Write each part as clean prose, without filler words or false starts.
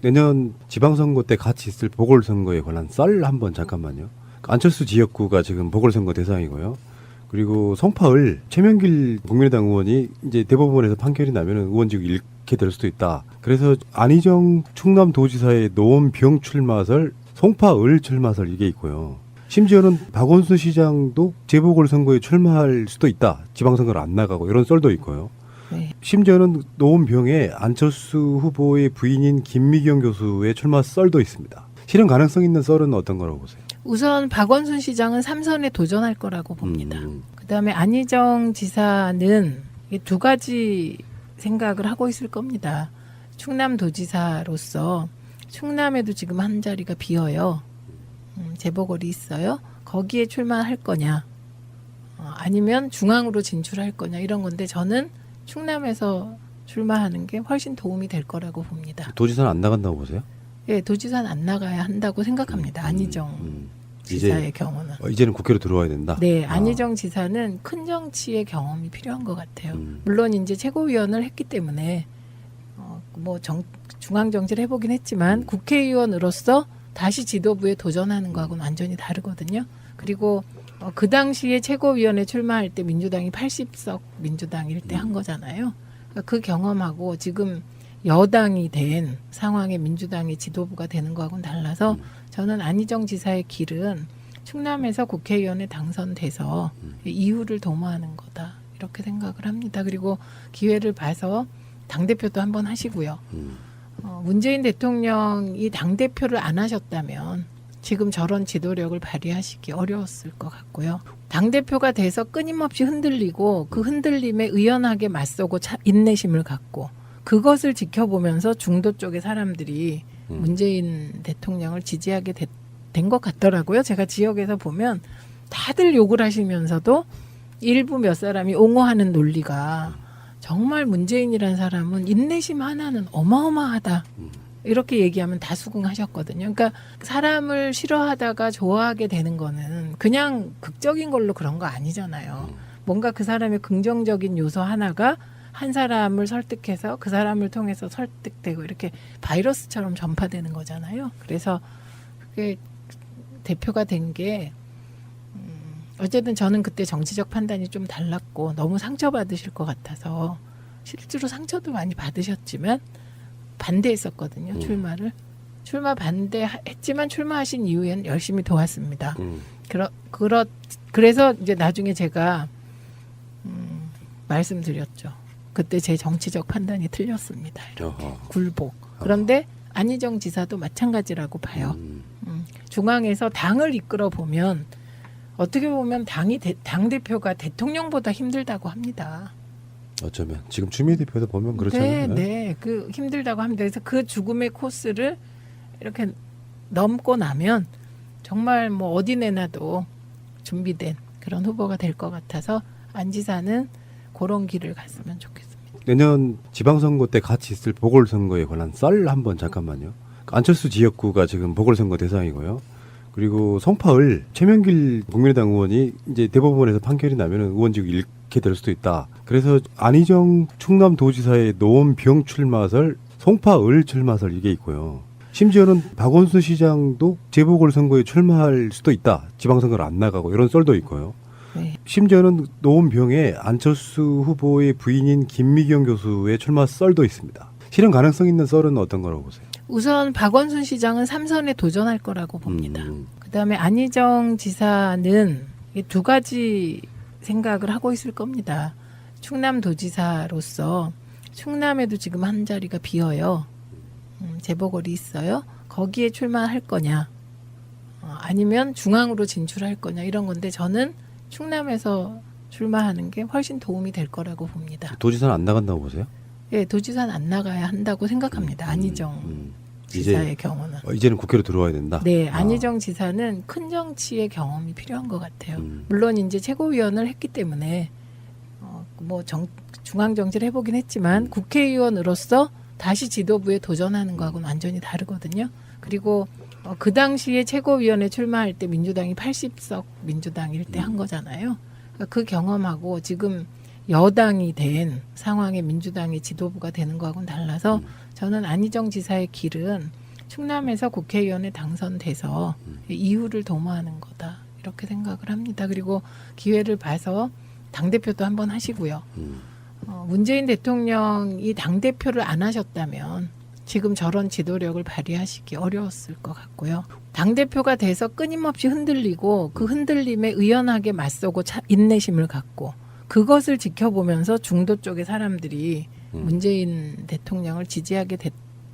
내년 지방선거 때 같이 있을 보궐선거에 관한 썰 한번 잠깐만요. 안철수 지역구가 지금 보궐선거 대상이고요. 그리고 송파을 최명길 국민의당 의원이 이제 대법원에서 판결이 나면 의원직 잃게 될 수도 있다. 그래서 안희정 충남도지사의 노원병 출마설, 송파을 출마설 이게 있고요. 심지어는 박원순 시장도 재보궐선거에 출마할 수도 있다. 지방선거를 안 나가고 이런 썰도 있고요. 네. 심지어는 노원병에 안철수 후보의 부인인 김미경 교수의 출마 썰도 있습니다. 실현 가능성 있는 썰은 어떤 거라고 보세요? 우선 박원순 시장은 3선에 도전할 거라고 봅니다. 그다음에 안희정 지사는 이 두 가지 생각을 하고 있을 겁니다. 충남도지사로서 충남에도 지금 한 자리가 비어요. 재보궐이 있어요. 거기에 출마할 거냐, 아니면 중앙으로 진출할 거냐 이런 건데 저는 충남에서 출마하는 게 훨씬 도움이 될 거라고 봅니다. 도지사는 안 나간다고 보세요? 예, 도지사는 안 나가야 한다고 생각합니다. 안희정 지사의 경우는. 이제는 국회로 들어와야 된다. 네, 안희정 지사는 큰 정치의 경험이 필요한 것 같아요. 물론 이제 최고위원을 했기 때문에 중앙 정치를 해보긴 했지만 국회의원으로서 다시 지도부에 도전하는 거하고는 완전히 다르거든요. 그리고 그 당시에 최고위원회 출마할 때 민주당이 80석 민주당일 때 한 거잖아요. 그러니까 그 경험하고 지금 여당이 된 상황에 민주당이 지도부가 되는 거하고는 달라서 저는 안희정 지사의 길은 충남에서 국회의원에 당선돼서 이후를 도모하는 거다 이렇게 생각을 합니다. 그리고 기회를 봐서 당대표도 한번 하시고요. 문재인 대통령이 당대표를 안 하셨다면 지금 저런 지도력을 발휘하시기 어려웠을 것 같고요. 당대표가 돼서 끊임없이 흔들리고 그 흔들림에 의연하게 맞서고 인내심을 갖고 그것을 지켜보면서 중도 쪽의 사람들이 문재인 대통령을 지지하게 된 것 같더라고요. 제가 지역에서 보면 다들 욕을 하시면서도 일부 몇 사람이 옹호하는 논리가 정말 문재인이라는 사람은 인내심 하나는 어마어마하다. 이렇게 얘기하면 다 수긍하셨거든요. 그러니까 사람을 싫어하다가 좋아하게 되는 거는 그냥 극적인 걸로 그런 거 아니잖아요. 뭔가 그 사람의 긍정적인 요소 하나가 한 사람을 설득해서 그 사람을 통해서 설득되고 이렇게 바이러스처럼 전파되는 거잖아요. 그래서 그게 대표가 된 게 어쨌든 저는 그때 정치적 판단이 좀 달랐고 너무 상처받으실 것 같아서 실제로 상처도 많이 받으셨지만 반대했었거든요. 출마를. 출마 반대했지만 출마하신 이후에는 열심히 도왔습니다. 그래서 이제 나중에 제가 말씀드렸죠. 그때 제 정치적 판단이 틀렸습니다. 이렇게 굴복. 그런데 안희정 지사도 마찬가지라고 봐요. 중앙에서 당을 이끌어 보면 어떻게 보면 당 대표가 대통령보다 힘들다고 합니다. 어쩌면 지금 추미애 대표도 보면 그렇잖아요. 네, 그 힘들다고 합니다. 그래서 그 죽음의 코스를 이렇게 넘고 나면 정말 뭐 어디 내놔도 준비된 그런 후보가 될 것 같아서 안 지사는 그런 길을 갔으면 좋겠습니다. 내년 지방선거 때 같이 있을 보궐선거에 관한 썰 한번 잠깐만요. 안철수 지역구가 지금 보궐선거 대상이고요. 그리고 송파을 최명길 국민의당 의원이 이제 대법원에서 판결이 나면 의원직 잃게 될 수도 있다. 그래서 안희정 충남도지사의 노원병 출마설, 송파을 출마설 이게 있고요. 심지어는 박원순 시장도 재보궐선거에 출마할 수도 있다. 지방선거를 안 나가고 이런 썰도 있고요. 네. 심지어는 노원병에 안철수 후보의 부인인 김미경 교수의 출마 썰도 있습니다. 실현 가능성 있는 썰은 어떤 거라고 보세요? 우선 박원순 시장은 3선에 도전할 거라고 봅니다. 그다음에 안희정 지사는 이 두 가지 생각을 하고 있을 겁니다. 충남도지사로서 충남에도 지금 한 자리가 비어요. 재보궐이 있어요. 거기에 출마할 거냐, 아니면 중앙으로 진출할 거냐 이런 건데 저는 충남에서 출마하는 게 훨씬 도움이 될 거라고 봅니다. 도지사는 안 나간다고 보세요? 예, 도지사는 안 나가야 한다고 생각합니다. 안희정 지사의 경우는. 이제는 국회로 들어와야 된다. 네, 안희정 지사는 큰 정치의 경험이 필요한 것 같아요. 물론 이제 최고위원을 했기 때문에 중앙 정치를 해보긴 했지만 국회의원으로서 다시 지도부에 도전하는 거하고는 완전히 다르거든요. 그리고 그 당시에 최고위원회 출마할 때 민주당이 80석 민주당일 때 한 거잖아요. 그러니까 그 경험하고 지금 여당이 된 상황에 민주당이 지도부가 되는 거하고는 달라서 저는 안희정 지사의 길은 충남에서 국회의원에 당선돼서 이후를 도모하는 거다. 이렇게 생각을 합니다. 그리고 기회를 봐서 당대표도 한번 하시고요. 문재인 대통령이 당대표를 안 하셨다면 지금 저런 지도력을 발휘하시기 어려웠을 것 같고요. 당대표가 돼서 끊임없이 흔들리고 그 흔들림에 의연하게 맞서고 인내심을 갖고 그것을 지켜보면서 중도 쪽의 사람들이 문재인 대통령을 지지하게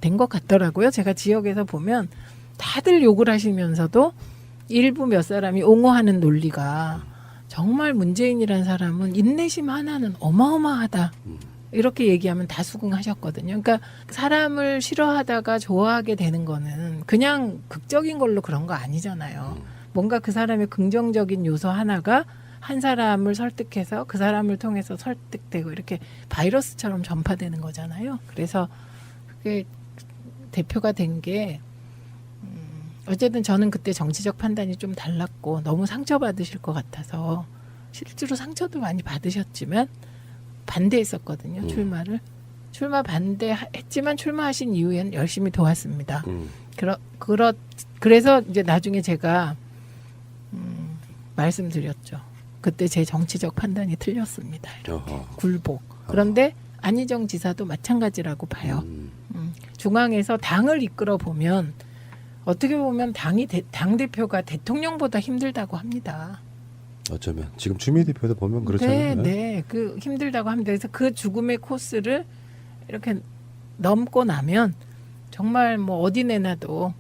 된 것 같더라고요. 제가 지역에서 보면 다들 욕을 하시면서도 일부 몇 사람이 옹호하는 논리가 정말 문재인이라는 사람은 인내심 하나는 어마어마하다. 이렇게 얘기하면 다 수긍하셨거든요. 그러니까 사람을 싫어하다가 좋아하게 되는 거는 그냥 극적인 걸로 그런 거 아니잖아요. 뭔가 그 사람의 긍정적인 요소 하나가 한 사람을 설득해서 그 사람을 통해서 설득되고 이렇게 바이러스처럼 전파되는 거잖아요. 그래서 그게 대표가 된 게 어쨌든 저는 그때 정치적 판단이 좀 달랐고 너무 상처받으실 것 같아서 실제로 상처도 많이 받으셨지만 반대했었거든요. 출마를. 출마 반대했지만 출마하신 이후에는 열심히 도왔습니다. 그래서 이제 나중에 제가 말씀드렸죠. 그때 제 정치적 판단이 틀렸습니다. 이렇게 굴복. 그런데 안희정 지사도 마찬가지라고 봐요. 중앙에서 당을 이끌어 보면 어떻게 보면 당 대표가 대통령보다 힘들다고 합니다. 어쩌면 지금 추미애 대표도 보면 그렇잖아요. 네, 그 힘들다고 합니다. 그래서 그 죽음의 코스를 이렇게 넘고 나면 정말 뭐 어디 내놔도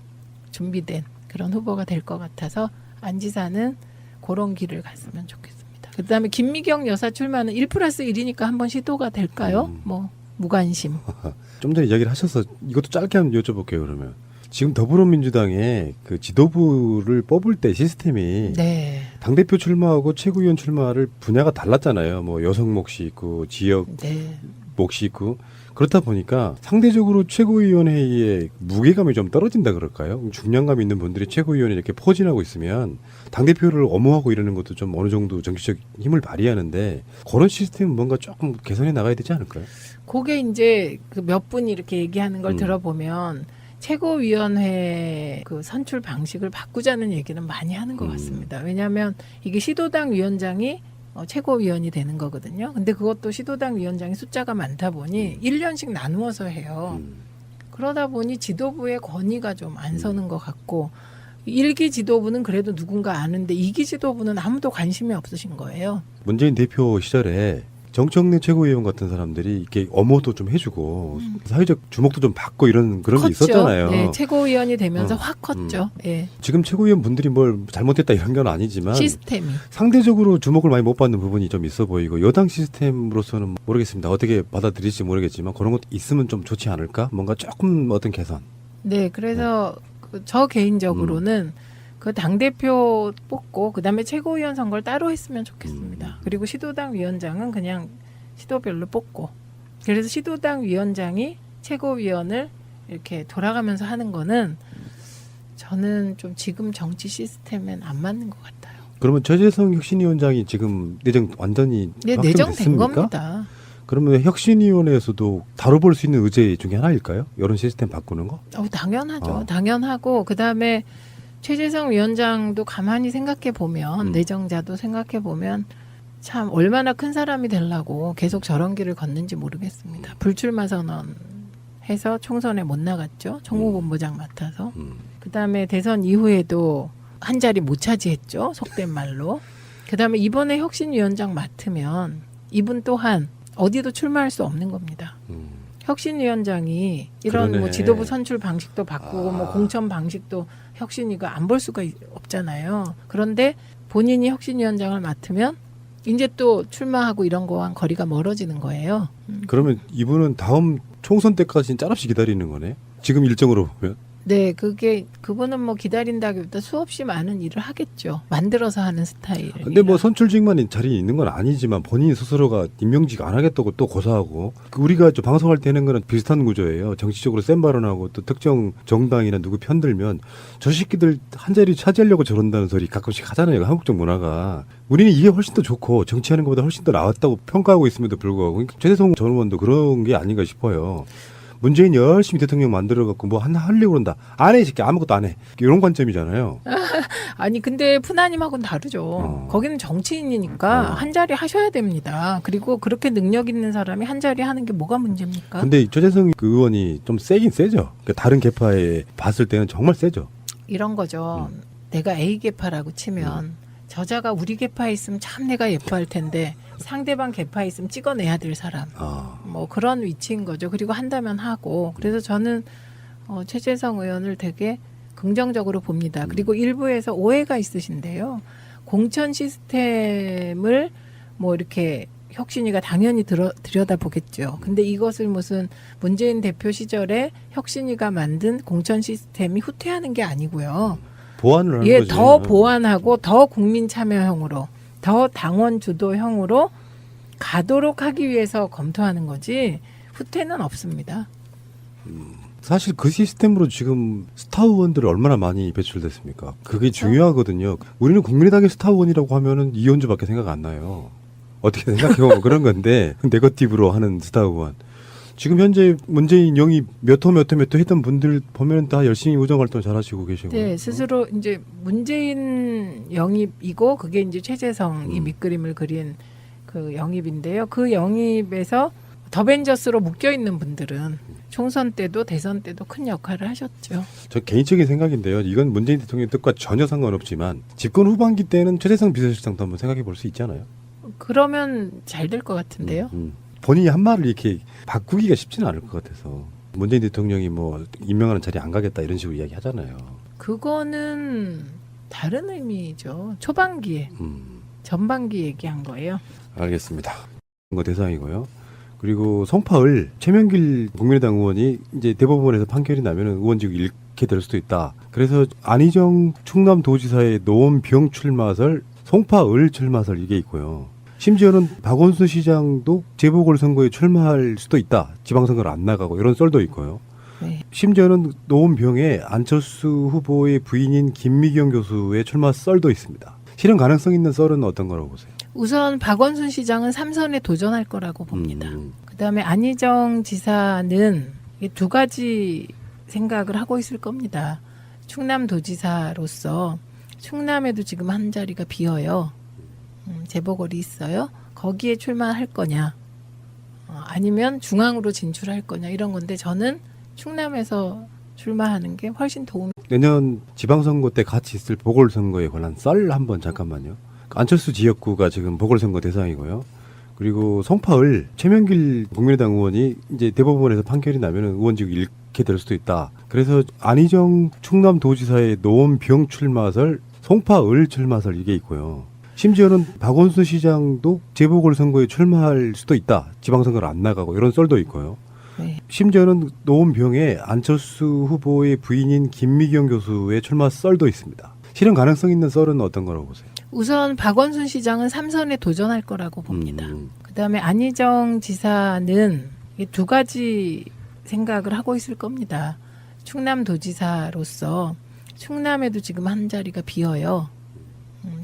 준비된 그런 후보가 될 것 같아서 안 지사는 그런 길을 갔으면 좋겠습니다. 그다음에 김미경 여사 출마는 1+1이니까 한번 시도가 될까요? 뭐 무관심. 좀 전에 이야기를 하셔서 이것도 짧게 한번 여쭤볼게요. 그러면 지금 더불어민주당의 그 지도부를 뽑을 때 시스템이 네. 당대표 출마하고 최고위원 출마를 분야가 달랐잖아요. 뭐 여성 몫이 있고 지역 네. 몫이 있고 그렇다 보니까 상대적으로 최고위원회의의 무게감이 좀 떨어진다 그럴까요? 중량감 있는 분들이 최고위원에 이렇게 포진하고 있으면 당대표를 엄호하고 이러는 것도 좀 어느 정도 정치적 힘을 발휘하는데 그런 시스템은 뭔가 조금 개선해 나가야 되지 않을까요? 그게 이제 그 몇 분이 이렇게 얘기하는 걸 들어보면 최고위원회 그 선출 방식을 바꾸자는 얘기는 많이 하는 것 같습니다. 왜냐하면 이게 시도당 위원장이 최고위원이 되는 거거든요. 근데 그것도 시도당 위원장이 숫자가 많다 보니 1년씩 나누어서 해요. 그러다 보니 지도부의 권위가 좀 안 서는 것 같고 1기 지도부는 그래도 누군가 아는데 2기 지도부는 아무도 관심이 없으신 거예요. 문재인 대표 시절에 정청래 최고위원 같은 사람들이 이렇게 엄호도 좀 해주고 사회적 주목도 좀 받고 이런 그런 게 컸죠. 있었잖아요. 네, 최고위원이 되면서 확 컸죠. 네. 지금 최고위원 분들이 뭘 잘못했다 이런 건 아니지만 시스템이. 상대적으로 주목을 많이 못 받는 부분이 좀 있어 보이고 여당 시스템으로서는 모르겠습니다. 어떻게 받아들일지 모르겠지만 그런 것도 있으면 좀 좋지 않을까? 뭔가 조금 어떤 개선. 네, 그래서 저 개인적으로는 그 당대표 뽑고 그다음에 최고위원 선거를 따로 했으면 좋겠습니다. 그리고 시도당 위원장은 그냥 시도별로 뽑고 그래서 시도당 위원장이 최고위원을 이렇게 돌아가면서 하는 거는 저는 좀 지금 정치 시스템엔 안 맞는 것 같아요. 그러면 최재성 혁신위원장이 지금 내정 완전히 네, 확정됐습니까? 내정된 겁니다. 그러면 혁신위원회에서도 다뤄볼 수 있는 의제 중에 하나일까요? 이런 시스템 바꾸는 거? 당연하죠. 당연하고 그다음에 최재성 위원장도 가만히 생각해 보면 내정자도 생각해 보면 참 얼마나 큰 사람이 되려고 계속 저런 길을 걷는지 모르겠습니다. 불출마 선언해서 총선에 못 나갔죠. 총무본부장 맡아서. 그다음에 대선 이후에도 한 자리 못 차지했죠. 속된 말로. 그다음에 이번에 혁신위원장 맡으면 이분 또한 어디도 출마할 수 없는 겁니다. 혁신위원장이 이런 그러네. 뭐 지도부 선출 방식도 바꾸고 뭐 공천 방식도 혁신위가 안 볼 수가 없잖아요. 그런데 본인이 혁신위원장을 맡으면 이제 또 출마하고 이런 거랑 거리가 멀어지는 거예요. 그러면 이분은 다음 총선 때까지는 짤없이 기다리는 거네? 지금 일정으로 보면? 네, 그분은 뭐 기다린다기보다 수없이 많은 일을 하겠죠. 만들어서 하는 스타일. 근데 뭐 선출직만 자리에 있는 건 아니지만 본인 스스로가 임명직 안 하겠다고 또 고사하고 우리가 좀 방송할 때 하는 거는 비슷한 구조예요. 정치적으로 센 발언하고 또 특정 정당이나 누구 편들면 저 새끼들 한 자리 차지하려고 저런다는 소리 가끔씩 하잖아요. 한국적 문화가. 우리는 이게 훨씬 더 좋고 정치하는 것보다 훨씬 더 나았다고 평가하고 있음에도 불구하고 최재성 전 의원도 그런 게 아닌가 싶어요. 문재인 열심히 대통령 만들어갖고 뭐 하려고 그런다. 안 해, 이 새끼. 아무것도 안 해. 이런 관점이잖아요. 아니 근데 푸나님하고는 다르죠. 거기는 정치인이니까 한 자리 하셔야 됩니다. 그리고 그렇게 능력 있는 사람이 한 자리 하는 게 뭐가 문제입니까? 근데 조재성 그 의원이 좀 세긴 세죠. 그러니까 다른 계파에 봤을 때는 정말 세죠. 이런 거죠. 내가 A 계파라고 치면 저자가 우리 계파에 있으면 참 내가 예뻐할 텐데 상대방 계파에 있으면 찍어내야 될 사람. 뭐 그런 위치인 거죠. 그리고 한다면 하고. 그래서 저는 최재성 의원을 되게 긍정적으로 봅니다. 그리고 일부에서 오해가 있으신데요. 공천 시스템을 뭐 이렇게 혁신위가 당연히 들여다보겠죠. 근데 이것을 무슨 문재인 대표 시절에 혁신위가 만든 공천 시스템이 후퇴하는 게 아니고요. 보완을 하는 예, 거지. 더 보완하고 더 국민 참여형으로 더 당원 주도형으로 가도록 하기 위해서 검토하는 거지 후퇴는 없습니다. 사실 그 시스템으로 지금 스타 의원들이 얼마나 많이 배출됐습니까? 그게 중요하거든요. 우리는 국민의당의 스타 의원이라고 하면은 이현주밖에 생각 안 나요. 어떻게 생각해보면 그런 건데 네거티브로 하는 스타 의원. 지금 현재 문재인 영입 몇 호 했던 분들 보면 다 열심히 우정활동 잘하시고 계시고. 네, 스스로 이제 문재인 영입이고 그게 이제 최재성이 밑그림을 그린 그 영입인데요. 그 영입에서 더벤져스로 묶여 있는 분들은 총선 때도 대선 때도 큰 역할을 하셨죠. 저 개인적인 생각인데요. 이건 문재인 대통령 뜻과 전혀 상관없지만 집권 후반기 때는 최재성 비서실장도 한번 생각해 볼 수 있잖아요. 그러면 잘 될 것 같은데요. 본인이 한 말을 이렇게 바꾸기가 쉽지는 않을 것 같아서 문재인 대통령이 뭐 임명하는 자리에 안 가겠다 이런 식으로 이야기 하잖아요. 그거는 다른 의미죠. 초반기에 전반기 얘기한 거예요. 알겠습니다. 거 대상이고요. 그리고 송파을 최명길 국민의당 의원이 이제 대법원에서 판결이 나면 의원직 잃게 될 수도 있다. 그래서 안희정 충남도지사의 노원병 출마설, 송파을 출마설 이게 있고요. 심지어는 박원순 시장도 재보궐선거에 출마할 수도 있다. 지방선거를 안 나가고 이런 썰도 있고요. 네. 심지어는 노원병에 안철수 후보의 부인인 김미경 교수의 출마 썰도 있습니다. 실현 가능성 있는 썰은 어떤 거라고 보세요? 우선 박원순 시장은 3선에 도전할 거라고 봅니다. 그다음에 안희정 지사는 이 두 가지 생각을 하고 있을 겁니다. 충남도지사로서 충남에도 지금 한 자리가 비어요. 재보궐이 있어요. 거기에 출마할 거냐 아니면 중앙으로 진출할 거냐 이런 건데 저는 충남에서 출마하는 게 훨씬 도움이. 내년 지방선거 때 같이 있을 보궐선거에 관한 썰 한번 잠깐만요. 안철수 지역구가 지금 보궐선거 대상이고요. 그리고 송파을 최명길 국민의당 의원이 이제 대법원에서 판결이 나면 의원직 잃게 될 수도 있다. 그래서 안희정 충남도지사의 노원병 출마설, 송파을 출마설 이게 있고요. 심지어는 박원순 시장도 재보궐선거에 출마할 수도 있다. 지방선거를 안 나가고 이런 썰도 있고요. 네. 심지어는 노원병에 안철수 후보의 부인인 김미경 교수의 출마 썰도 있습니다. 실현 가능성 있는 썰은 어떤 거라고 보세요? 우선 박원순 시장은 3선에 도전할 거라고 봅니다. 그다음에 안희정 지사는 이 두 가지 생각을 하고 있을 겁니다. 충남도지사로서 충남에도 지금 한 자리가 비어요.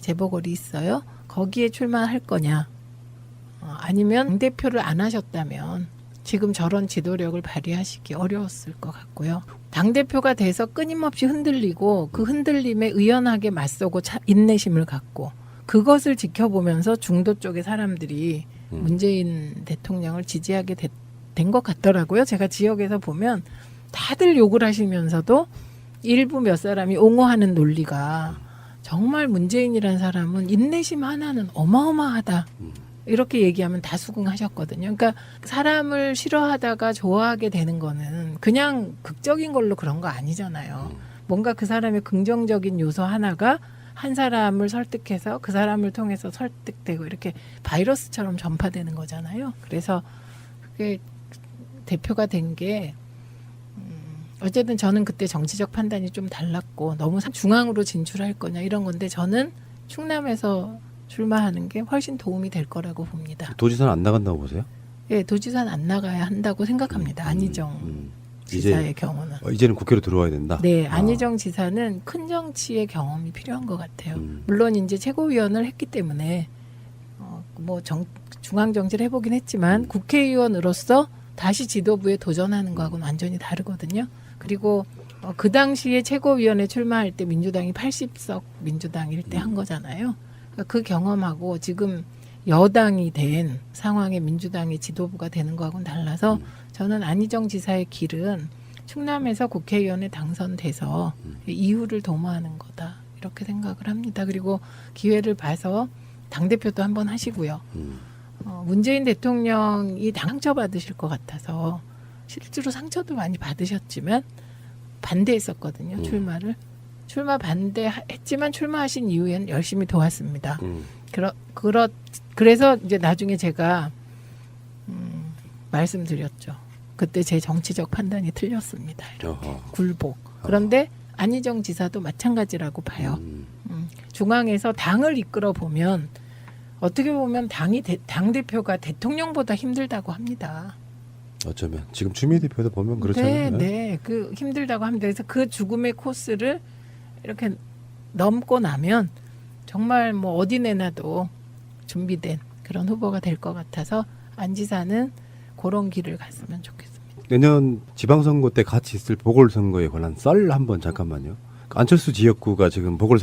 재보궐이 있어요. 거기에 출마할 거냐 아니면 당대표를 안 하셨다면 지금 저런 지도력을 발휘하시기 어려웠을 것 같고요. 당대표가 돼서 끊임없이 흔들리고 그 흔들림에 의연하게 맞서고 인내심을 갖고 그것을 지켜보면서 중도 쪽의 사람들이 문재인 대통령을 지지하게 된 것 같더라고요. 제가 지역에서 보면 다들 욕을 하시면서도 일부 몇 사람이 옹호하는 논리가 정말 문재인이라는 사람은 인내심 하나는 어마어마하다. 이렇게 얘기하면 다 수긍하셨거든요. 그러니까 사람을 싫어하다가 좋아하게 되는 거는 그냥 극적인 걸로 그런 거 아니잖아요. 뭔가 그 사람의 긍정적인 요소 하나가 한 사람을 설득해서 그 사람을 통해서 설득되고 이렇게 바이러스처럼 전파되는 거잖아요. 그래서 그게 대표가 된 게 어쨌든 저는 그때 정치적 판단이 좀 달랐고 너무 중앙으로 진출할 거냐 이런 건데 저는 충남에서 출마하는 게 훨씬 도움이 될 거라고 봅니다. 도지사는 안 나간다고 보세요? 예, 도지사는 안 나가야 한다고 생각합니다. 안희정 지사의 경우는. 이제는 국회로 들어와야 된다? 네, 안희정 지사는 큰 정치의 경험이 필요한 것 같아요. 물론 이제 최고위원을 했기 때문에 중앙 정치를 해보긴 했지만 국회의원으로서 다시 지도부에 도전하는 거하고는 완전히 다르거든요. 그리고 그 당시에 최고위원회 출마할 때 민주당이 80석 민주당일 때 한 거잖아요. 그러니까 그 경험하고 지금 여당이 된 상황에 민주당의 지도부가 되는 거하고는 달라서 저는 안희정 지사의 길은 충남에서 국회의원에 당선돼서 이후를 도모하는 거다 이렇게 생각을 합니다. 그리고 기회를 봐서 당대표도 한번 하시고요. 문재인 대통령이 상처받으실 것 같아서 실제로 상처도 많이 받으셨지만 반대했었거든요. 출마를. 출마 반대했지만 출마하신 이후에는 열심히 도왔습니다. 그래서 이제 나중에 제가 말씀드렸죠. 그때 제 정치적 판단이 틀렸습니다. 이렇게 굴복. 그런데 안희정 지사도 마찬가지라고 봐요. 중앙에서 당을 이끌어 보면 어떻게 보면 당 대표가 대통령보다 힘들다고 합니다. 어쩌면 지금 추미애 대표도 보면 그렇잖아요. 네, 그 힘들다고 합니다. 그래서 그 죽음의 코스를 이렇게 넘고 나면 정말 뭐 어디 내놔도 준비된 그런 후보가 될 것 같아서 안 지사는 그런 길을 갔으면 좋겠습니다. 내년 지방선거 때 같이 있을 보궐선거에 관한 썰 한번 잠깐만요. 안철수 지역구가 지금 보궐선거